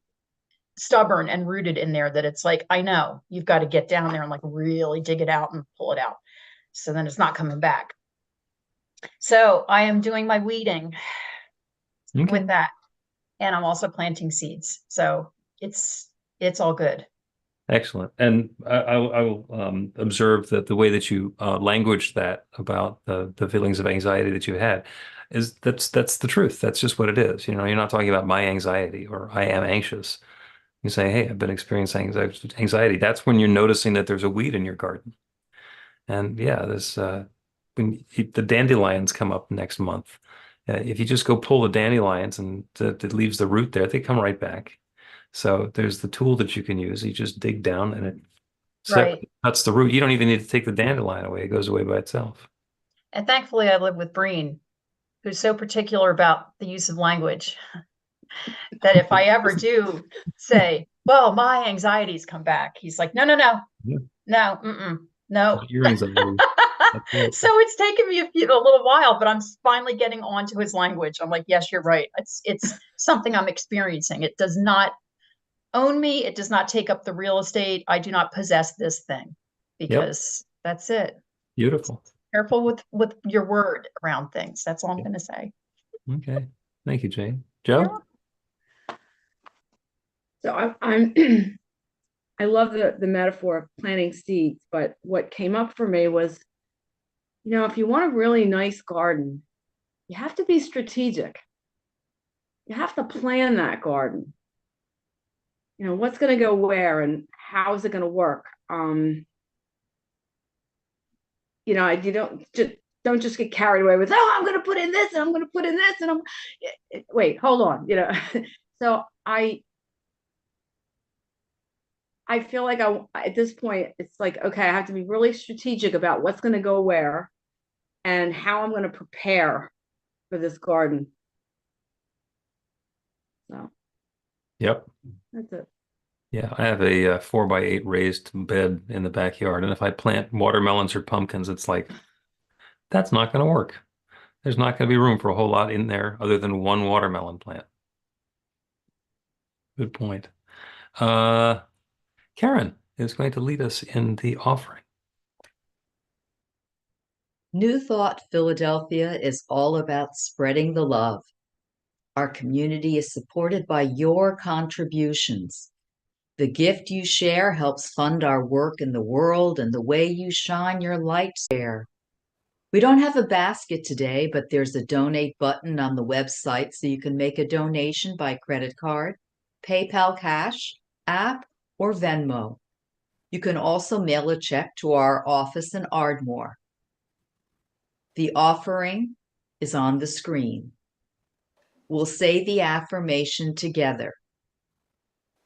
stubborn and rooted in there that it's like, I know you've got to get down there and like really dig it out and pull it out. So then it's not coming back. So I am doing my weeding with that. And I'm also planting seeds. So it's all good. Excellent. And I will observe that the way that you languaged that about the feelings of anxiety that you had is that's the truth. That's just what it is. You're not talking about my anxiety or I am anxious. You say, hey, I've been experiencing anxiety. That's when you're noticing that there's a weed in your garden. And yeah, when the dandelions come up next month, if you just go pull the dandelions and it leaves the root there, they come right back. So there's the tool that you can use. You just dig down and it cuts the root. You don't even need to take the dandelion away. It goes away by itself. And thankfully, I live with Breen, who's so particular about the use of language that if I ever do say, well, my anxieties come back, he's like, no, Yeah. no. Your anxiety. So it's taken me a little while, but I'm finally getting onto his language. I'm like, yes, you're right. It's something I'm experiencing. It does not own me. It does not take up the real estate. I do not possess this thing because that's it. Beautiful. Careful with your word around things. That's all I'm going to say. Okay. Thank you, Jane. Joe? So I'm I love the metaphor of planting seeds, but what came up for me was, if you want a really nice garden, you have to be strategic. You have to plan that garden. What's going to go where and how is it going to work? You don't just get carried away with, I'm going to put in this and I'm going to put in this and wait, hold on. So I feel like at this point, it's like, okay, I have to be really strategic about what's going to go where and how I'm going to prepare for this garden. So. Yep. That's it. Yeah, I have a 4x8 raised bed in the backyard. And if I plant watermelons or pumpkins, it's like, that's not going to work. There's not going to be room for a whole lot in there other than one watermelon plant. Good point. Karen is going to lead us in the offering. New Thought Philadelphia is all about spreading the love. Our community is supported by your contributions. The gift you share helps fund our work in the world and the way you shine your light there. We don't have a basket today, but there's a donate button on the website so you can make a donation by credit card, PayPal Cash, app, or Venmo. You can also mail a check to our office in Ardmore. The offering is on the screen. We'll say the affirmation together.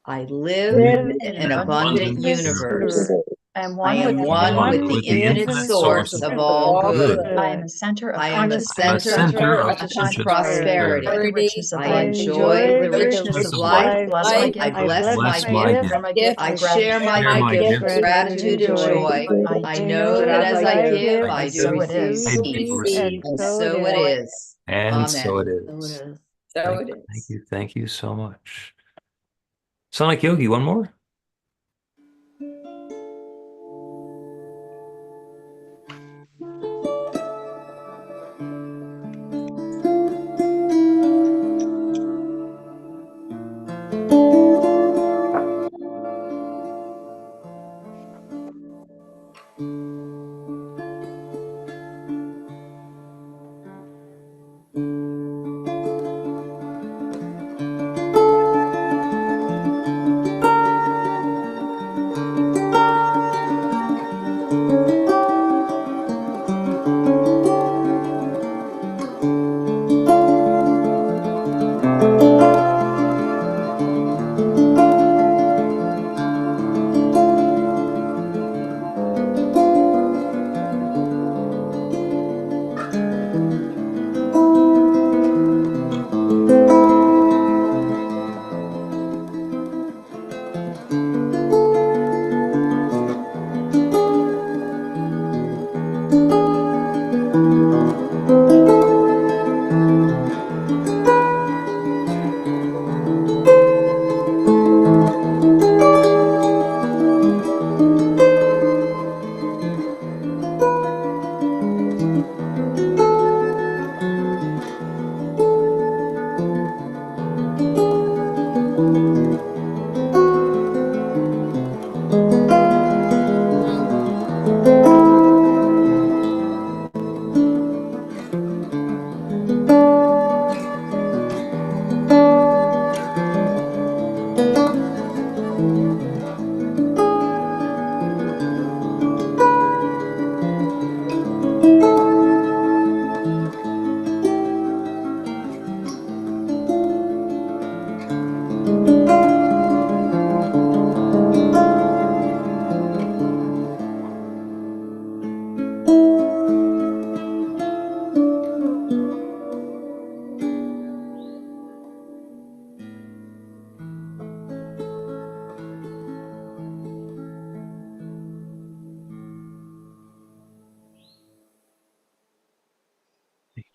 I live in an abundant universe. I am one with the infinite source of all good. I am a center of I am a consciousness, center of prosperity. the richness of I life. enjoy the richness of life. Bless my gift. I bless my gift. I share my gift with gratitude and joy. I know that as I give, I do receive. And so it is. And Amen. so it is. So it is. Thank you. Thank you so much. Sonic Yogi, one more?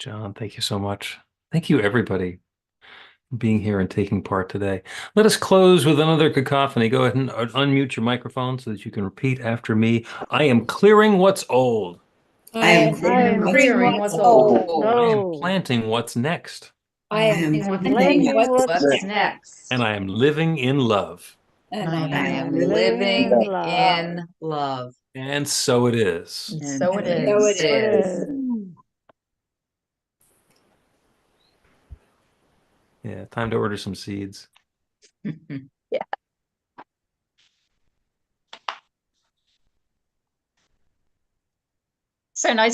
John, thank you so much. Thank you, everybody, for being here and taking part today. Let us close with another cacophony. Go ahead and unmute your microphone so that you can repeat after me. I am clearing what's old. I am clearing what's old. I am planting what's next. I am planting what's next. And I am living in love. and I I am am living living in love. And so it is. And And so it so is. it is. Yeah, time to order some seeds. So nice